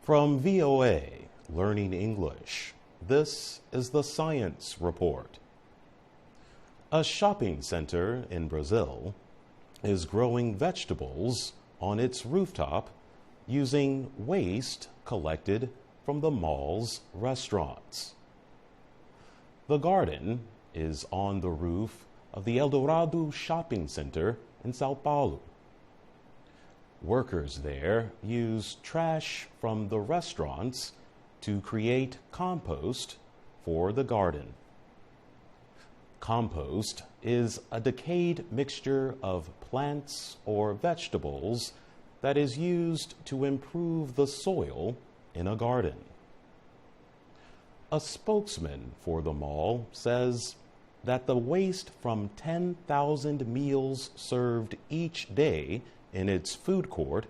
From VOA, Learning English, this is the Science Report. A shopping center in Brazil is growing vegetables on its rooftop using waste collected from the mall's restaurants. The garden is on the roof of the Eldorado shopping center in Sao Paulo. Workers there use trash from the restaurants to create compost for the garden. Compost is a decayed mixture of plants or vegetables that is used to improve the soil in a garden. A spokesman for the mall says that the waste from 10,000 meals served each day in its food court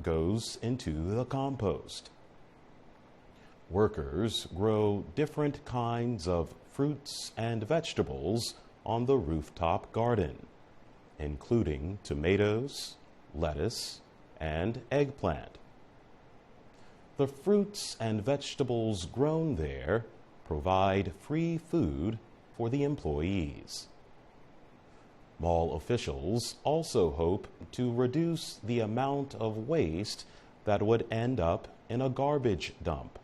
goes into the compost. Workers grow different kinds of fruits and vegetables on the rooftop garden, including tomatoes, lettuce, and eggplant. The fruits and vegetables grown there provide free food for the employees. Mall officials also hope to reduce the amount of waste that would end up in a garbage dump.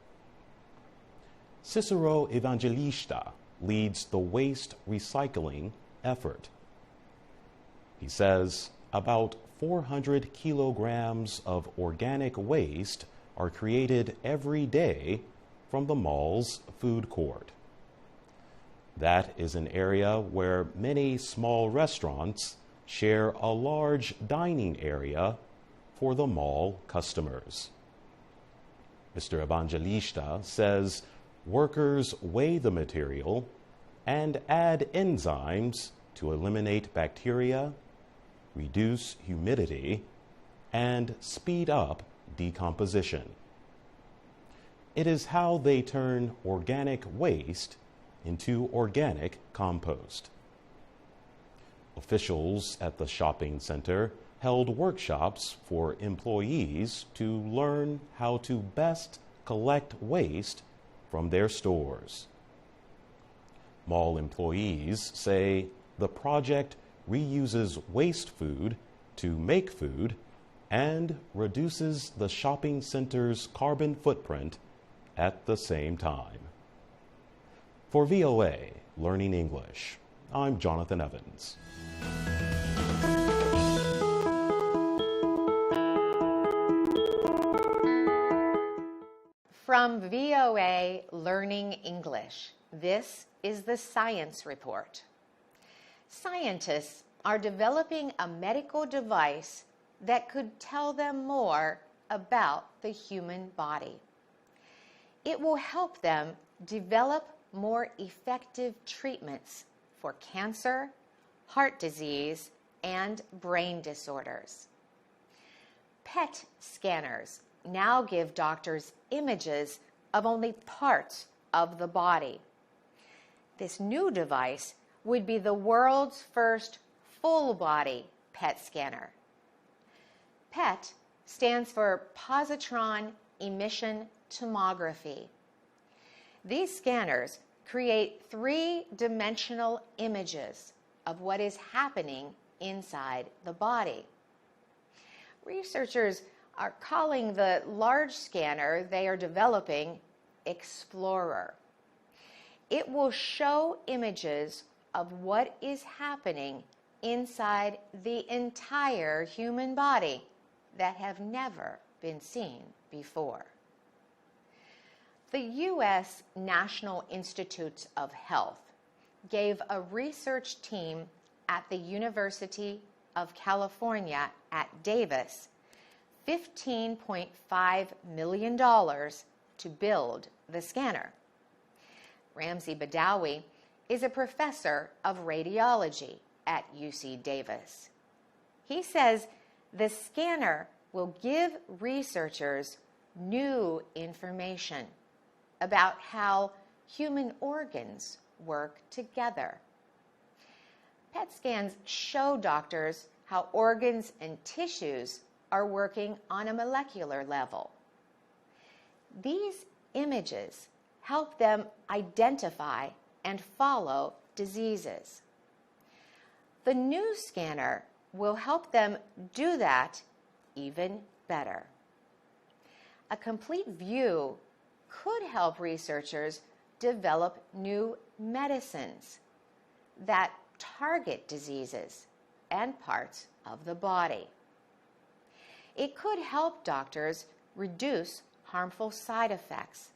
Cicero Evangelista leads the waste recycling effort. He says about 400 kilograms of organic waste are created every day from the mall's food court. That is an area where many small restaurants share a large dining area for the mall customers. Mr. Evangelista says workers weigh the material and add enzymes to eliminate bacteria, reduce humidity, and speed up decomposition. It is how they turn organic waste into organic compost. Officials at the shopping center held workshops for employees to learn how to best collect waste from their stores. Mall employees say the project reuses waste food to make food and reduces the shopping center's carbon footprint at the same time. For VOA Learning English, I'm Jonathan Evans. From VOA Learning English, this is the Science Report. Scientists are developing a medical device that could tell them more about the human body. It will help them develop more effective treatments for cancer, heart disease, and brain disorders. PET scanners now give doctors images of only parts of the body. This new device would be the world's first full-body PET scanner. PET stands for positron emission tomography. These scanners create three-dimensional images of what is happening inside the body. Researchers are calling the large scanner they are developing Explorer. It will show images of what is happening inside the entire human body that have never been seen before. The U.S. National Institutes of Health gave a research team at the University of California at Davis $15.5 million to build the scanner. Ramzi Badawi is a professor of radiology at UC Davis. He says the scanner will give researchers new information about how human organs work together. PET scans show doctors how organs and tissues are working on a molecular level. These images help them identify and follow diseases. The new scanner will help them do that even better. A complete view could help researchers develop new medicines that target diseases and parts of the body. It could help doctors reduce harmful side effects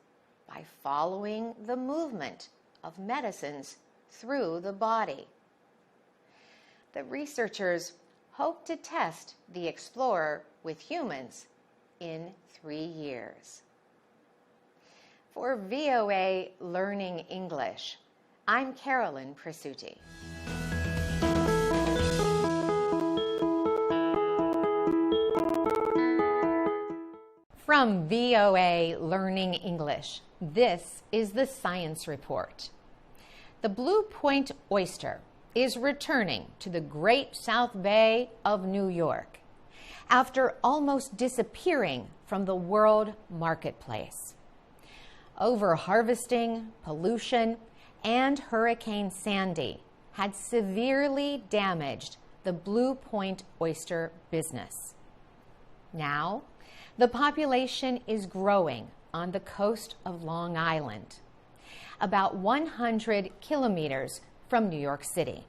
by following the movement of medicines through the body. The researchers hope to test the Explorer with humans in 3 years. For VOA Learning English, I'm Carolyn Presutti. From VOA Learning English, this is the Science Report. The Blue Point oyster is returning to the Great South Bay of New York after almost disappearing from the world marketplace. Overharvesting, pollution, and Hurricane Sandy had severely damaged the Blue Point oyster business. Now, the population is growing on the coast of Long Island, about 100 kilometers from New York City.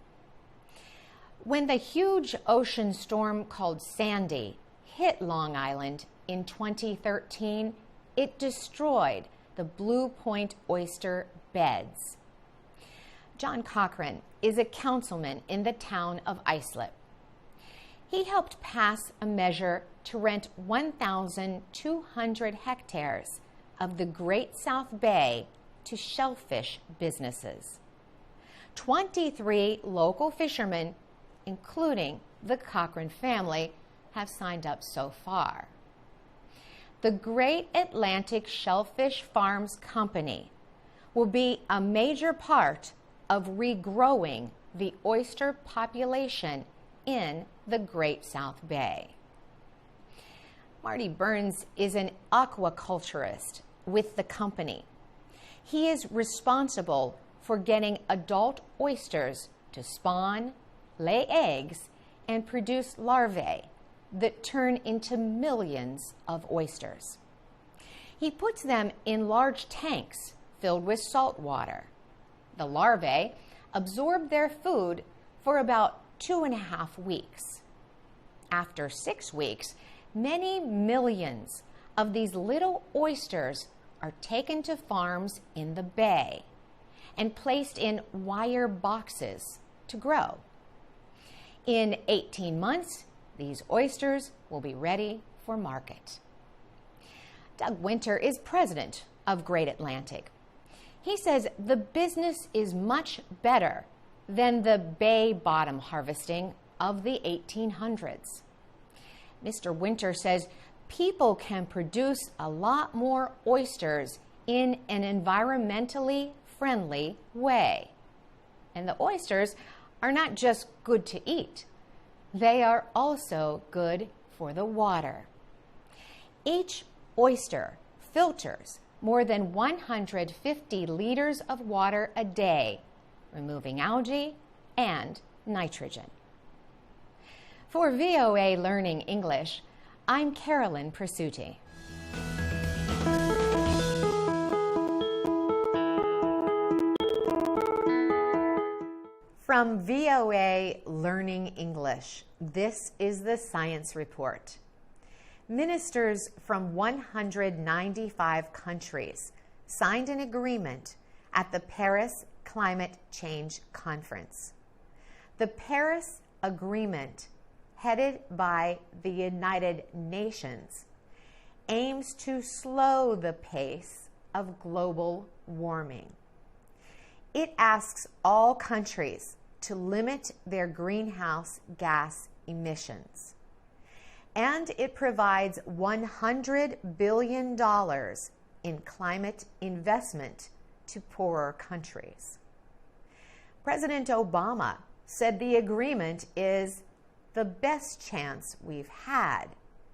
When the huge ocean storm called Sandy hit Long Island in 2013, it destroyed the Blue Point oyster beds. John Cochran is a councilman in the town of Islip. He helped pass a measure to rent 1,200 hectares of the Great South Bay to shellfish businesses. 23 local fishermen, including the Cochran family, have signed up so far. The Great Atlantic Shellfish Farms Company will be a major part of regrowing the oyster population in the Great South Bay. Marty Burns is an aquaculturist with the company. He is responsible for getting adult oysters to spawn, lay eggs, and produce larvae that turn into millions of oysters. He puts them in large tanks filled with salt water. The larvae absorb their food for about 2.5 weeks. After 6 weeks, many millions of these little oysters are taken to farms in the bay and placed in wire boxes to grow. In 18 months, these oysters will be ready for market. Doug Winter is president of Great Atlantic. He says the business is much better than the bay bottom harvesting of the 1800s. Mr. Winter says people can produce a lot more oysters in an environmentally friendly way. And the oysters are not just good to eat, they are also good for the water. Each oyster filters more than 150 liters of water a day, removing algae and nitrogen. For VOA Learning English, I'm Carolyn Presutti. From VOA Learning English, this is the Science Report. Ministers from 195 countries signed an agreement at the Paris Climate Change Conference. The Paris Agreement, headed by the United Nations, aims to slow the pace of global warming. It asks all countries to limit their greenhouse gas emissions. And it provides $100 billion in climate investment to poorer countries. President Obama said the agreement is the best chance we've had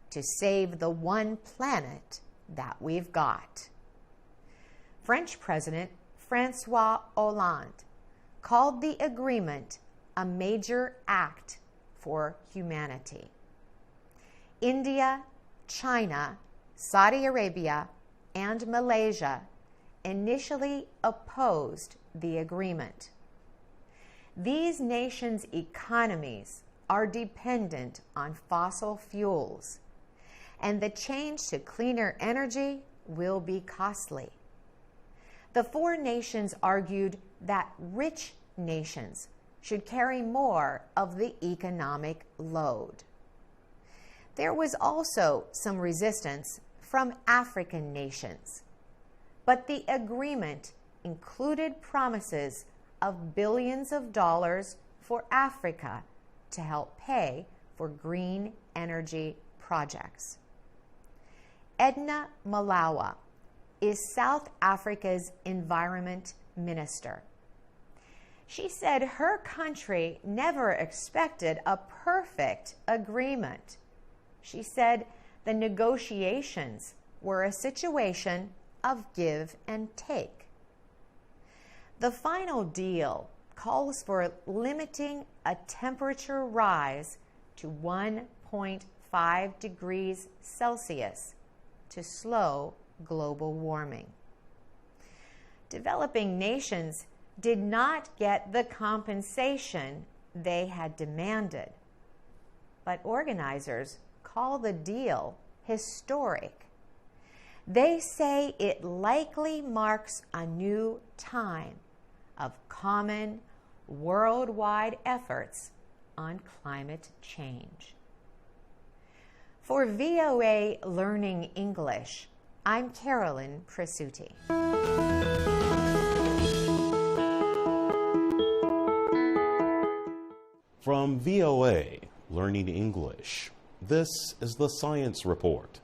to save the one planet that we've got. French President François Hollande called the agreement a major act for humanity. India, China, Saudi Arabia, and Malaysia initially opposed the agreement. These nations' economies are dependent on fossil fuels, and the change to cleaner energy will be costly. The four nations argued that rich nations should carry more of the economic load. There was also some resistance from African nations, but the agreement included promises of billions of dollars for Africa to help pay for green energy projects. Edna Malawa is South Africa's environment minister. She said her country never expected a perfect agreement. She said the negotiations were a situation of give and take. The final deal calls for limiting a temperature rise to 1.5 degrees Celsius to slow global warming. Developing nations did not get the compensation they had demanded, but organizers call the deal historic. They say it likely marks a new time of common worldwide efforts on climate change. For VOA Learning English, I'm Carolyn Presutti. From VOA Learning English, this is the Science Report.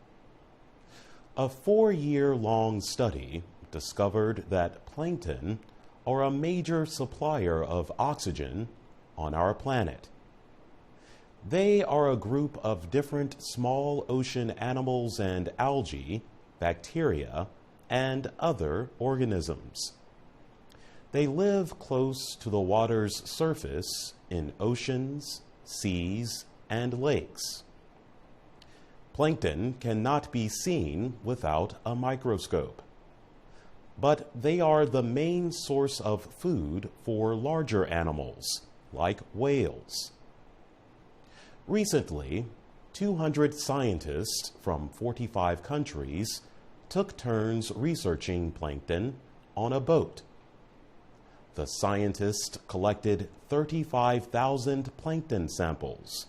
A 4-year-long study discovered that plankton are a major supplier of oxygen on our planet. They are a group of different small ocean animals and algae, bacteria, and other organisms. They live close to the water's surface in oceans, seas, and lakes. Plankton cannot be seen without a microscope, but they are the main source of food for larger animals, like whales. Recently, 200 scientists from 45 countries took turns researching plankton on a boat. The scientists collected 35,000 plankton samples.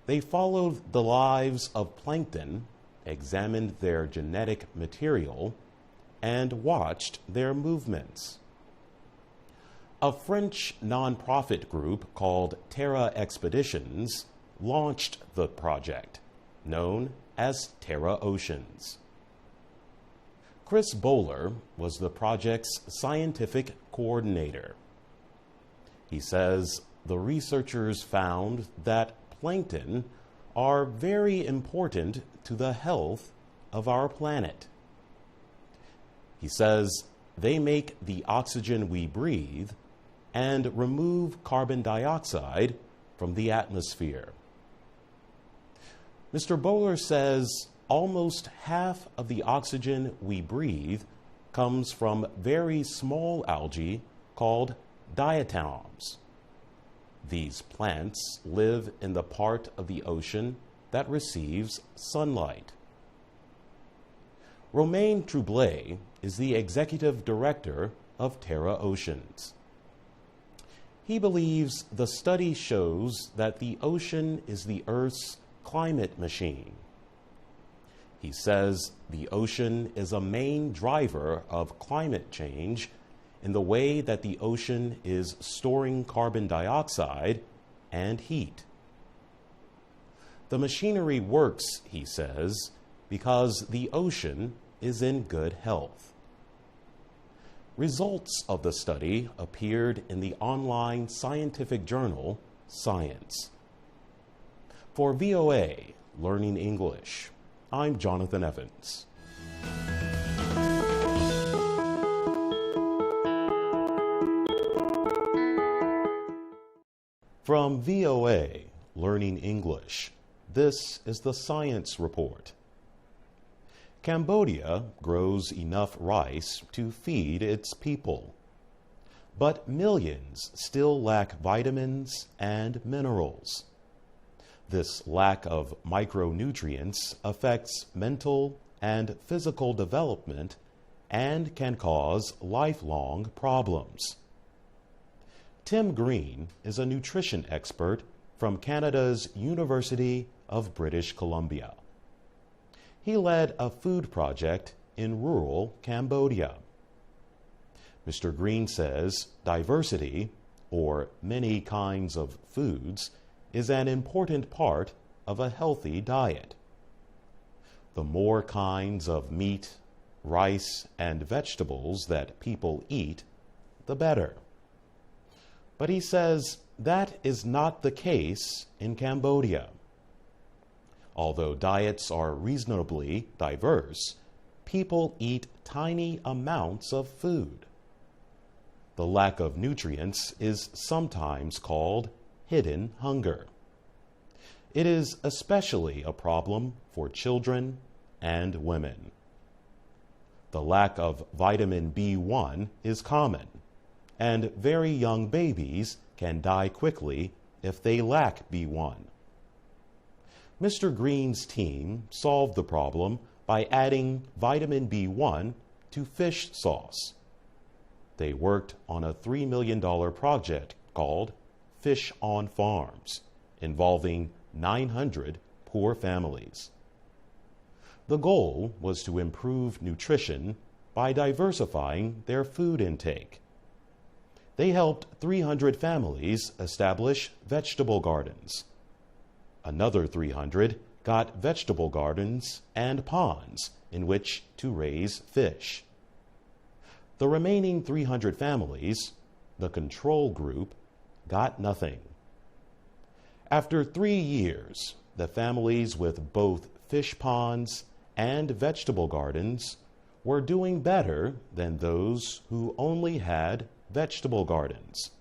They followed the lives of plankton, examined their genetic material, and watched their movements. A French nonprofit group called Terra Expeditions launched the project, known as Terra Oceans. Chris Bowler was the project's scientific coordinator. He says the researchers found that plankton are very important to the health of our planet. He says they make the oxygen we breathe and remove carbon dioxide from the atmosphere. Mr. Bowler says almost half of the oxygen we breathe comes from very small algae called diatoms. These plants live in the part of the ocean that receives sunlight. Romain Troublé is the executive director of Terra Oceans. He believes the study shows that the ocean is the Earth's climate machine. He says the ocean is a main driver of climate change in the way that the ocean is storing carbon dioxide and heat. The machinery works, he says, because the ocean is in good health. Results of the study appeared in the online scientific journal Science. For VOA Learning English, I'm Jonathan Evans. From VOA, Learning English, this is the Science Report. Cambodia grows enough rice to feed its people. But millions still lack vitamins and minerals. This lack of micronutrients affects mental and physical development and can cause lifelong problems. Tim Green is a nutrition expert from Canada's University of British Columbia. He led a food project in rural Cambodia. Mr. Green says diversity, or many kinds of foods, is an important part of a healthy diet. The more kinds of meat, rice, and vegetables that people eat, the better. But he says that is not the case in Cambodia. Although diets are reasonably diverse, people eat tiny amounts of food. The lack of nutrients is sometimes called hidden hunger. It is especially a problem for children and women. The lack of vitamin B1 is common, and very young babies can die quickly if they lack B1. Mr. Green's team solved the problem by adding vitamin B1 to fish sauce. They worked on a $3 million project called Fish on Farms, involving 900 poor families. The goal was to improve nutrition by diversifying their food intake. They helped 300 families establish vegetable gardens. Another 300 got vegetable gardens and ponds in which to raise fish. The remaining 300 families, the control group, got nothing. After 3 years, the families with both fish ponds and vegetable gardens were doing better than those who only had vegetable gardens.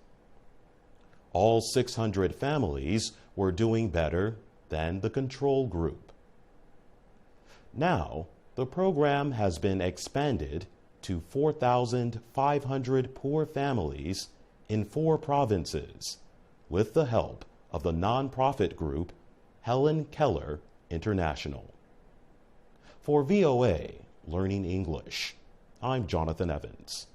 All 600 families were doing better than the control group. Now, the program has been expanded to 4,500 poor families in 4 provinces with the help of the nonprofit group Helen Keller International. For VOA Learning English, I'm Jonathan Evans.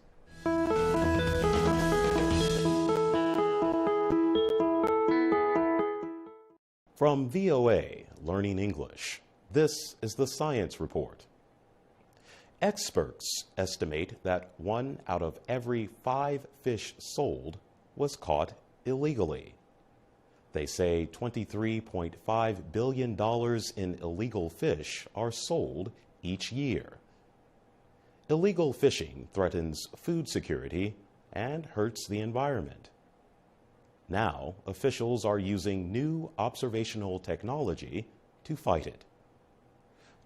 From VOA Learning English, this is the Science Report. Experts estimate that 1 out of every 5 fish sold was caught illegally. They say $23.5 billion in illegal fish are sold each year. Illegal fishing threatens food security and hurts the environment. Now, officials are using new observational technology to fight it.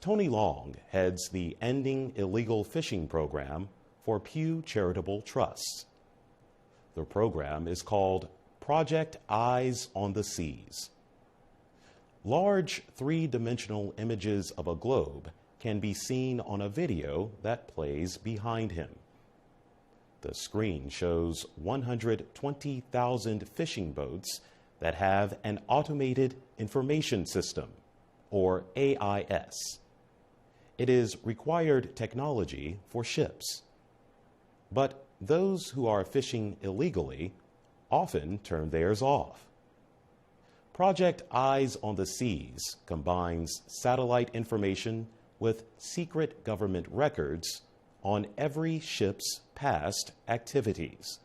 Tony Long heads the Ending Illegal Fishing program for Pew Charitable Trusts. The program is called Project Eyes on the Seas. Large 3-dimensional images of a globe can be seen on a video that plays behind him. The screen shows 120,000 fishing boats that have an automated information system, or AIS. It is required technology for ships. But those who are fishing illegally often turn theirs off. Project Eyes on the Seas combines satellite information with secret government records on every ship's past activities.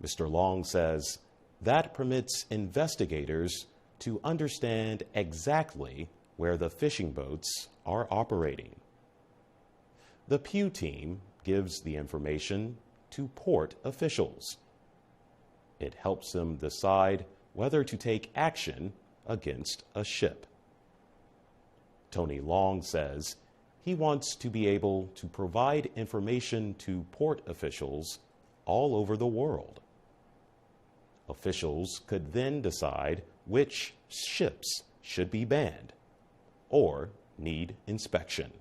Mr. Long says that permits investigators to understand exactly where the fishing boats are operating. The Pew team gives the information to port officials. It helps them decide whether to take action against a ship. Tony Long says he wants to be able to provide information to port officials all over the world. Officials could then decide which ships should be banned or need inspection.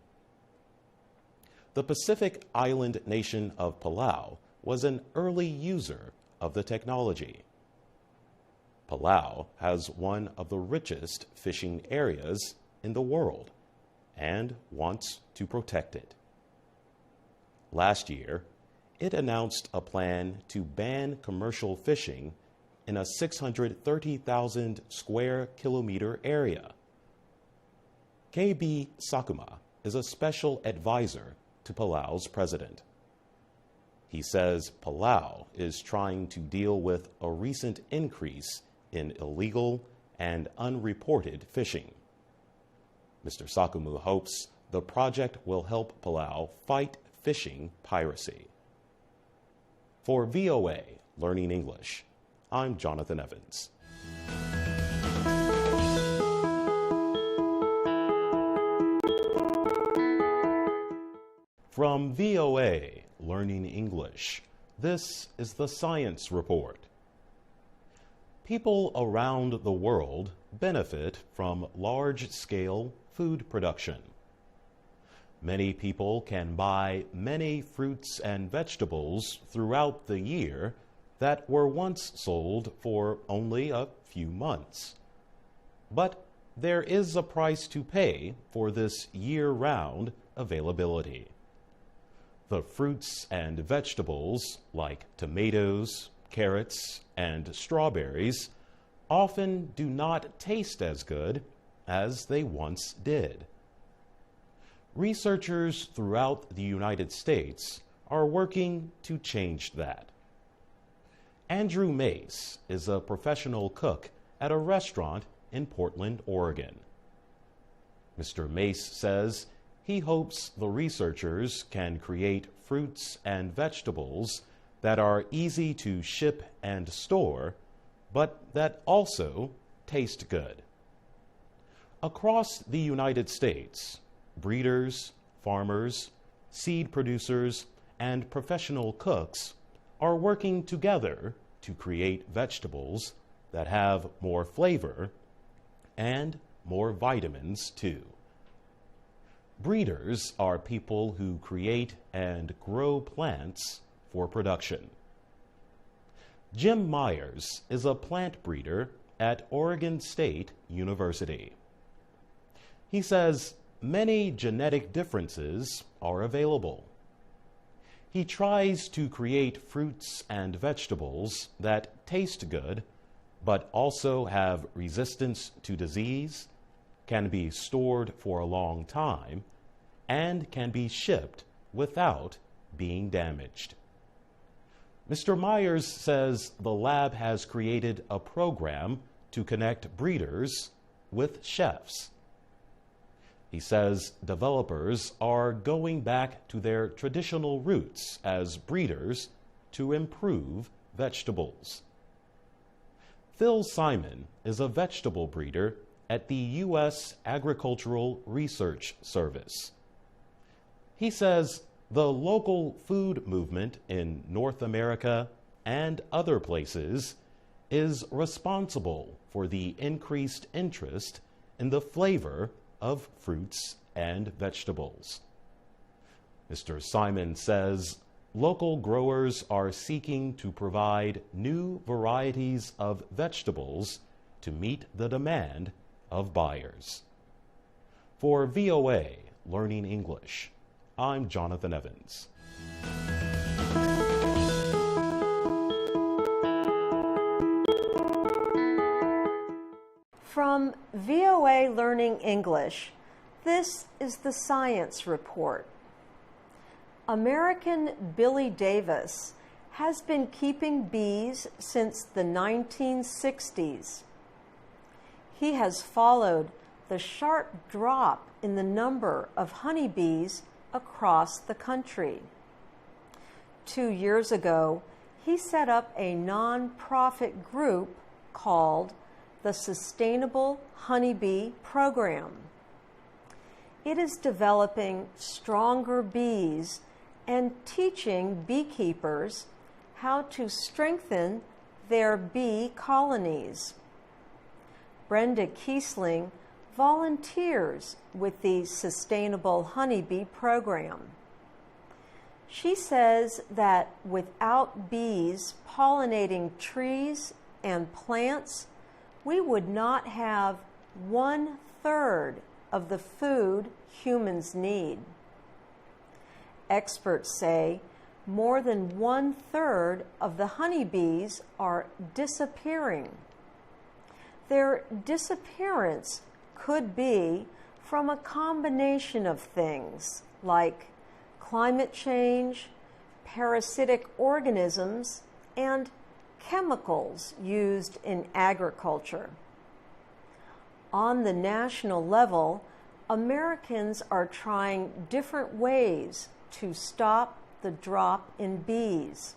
The Pacific island nation of Palau was an early user of the technology. Palau has one of the richest fishing areas in the world and wants to protect it. Last year, it announced a plan to ban commercial fishing in a 630,000 square kilometer area. KB Sakuma is a special advisor to Palau's president. He says Palau is trying to deal with a recent increase in illegal and unreported fishing. Mr. Sakuma hopes the project will help Palau fight fishing piracy. For VOA Learning English, I'm Jonathan Evans. From VOA Learning English, this is the Science Report. People around the world benefit from large-scale food production. Many people can buy many fruits and vegetables throughout the year that were once sold for only a few months. But there is a price to pay for this year-round availability. The fruits and vegetables, like tomatoes, carrots, and strawberries, often do not taste as good as they once did. Researchers throughout the United States are working to change that. Andrew Mace is a professional cook at a restaurant in Portland, Oregon. Mr. Mace says he hopes the researchers can create fruits and vegetables that are easy to ship and store, but that also taste good. Across the United States, breeders, farmers, seed producers, and professional cooks are working together to create vegetables that have more flavor and more vitamins too. Breeders are people who create and grow plants for production. Jim Myers is a plant breeder at Oregon State University. He says many genetic differences are available. He tries to create fruits and vegetables that taste good, but also have resistance to disease, can be stored for a long time, and can be shipped without being damaged. Mr. Myers says the lab has created a program to connect breeders with chefs. He says developers are going back to their traditional roots as breeders to improve vegetables. Phil Simon is a vegetable breeder at the U.S. Agricultural Research Service. He says the local food movement in North America and other places is responsible for the increased interest in the flavor of fruits and vegetables. Mr. Simon says local growers are seeking to provide new varieties of vegetables to meet the demand of buyers. For VOA Learning English, I'm Jonathan Evans. From VOA Learning English, this is the Science Report. American Billy Davis has been keeping bees since the 1960s. He has followed the sharp drop in the number of honeybees across the country. 2 years ago, he set up a non-profit group called the Sustainable Honeybee Program. It is developing stronger bees and teaching beekeepers how to strengthen their bee colonies. Brenda Kiesling volunteers with the Sustainable Honeybee Program. She says that without bees pollinating trees and plants, we would not have 1/3 of the food humans need. Experts say more than 1/3 of the honeybees are disappearing. Their disappearance could be from a combination of things like climate change, parasitic organisms, and chemicals used in agriculture. On the national level, Americans are trying different ways to stop the drop in bees.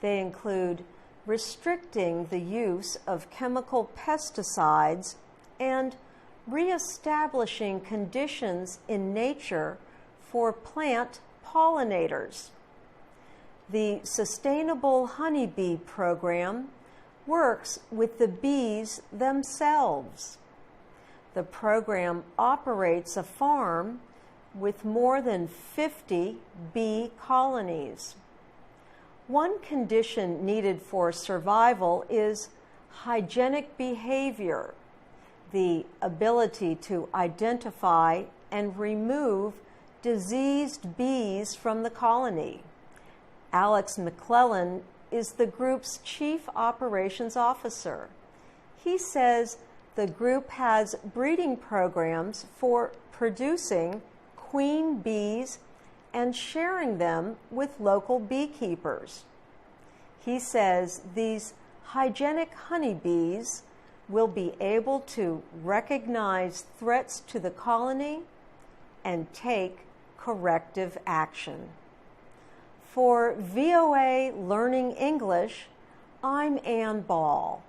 They include restricting the use of chemical pesticides and reestablishing conditions in nature for plant pollinators. The Sustainable Honeybee Program works with the bees themselves. The program operates a farm with more than 50 bee colonies. One condition needed for survival is hygienic behavior, the ability to identify and remove diseased bees from the colony. Alex McClellan is the group's chief operations officer. He says the group has breeding programs for producing queen bees and sharing them with local beekeepers. He says these hygienic honeybees will be able to recognize threats to the colony and take corrective action. For VOA Learning English, I'm Ann Ball.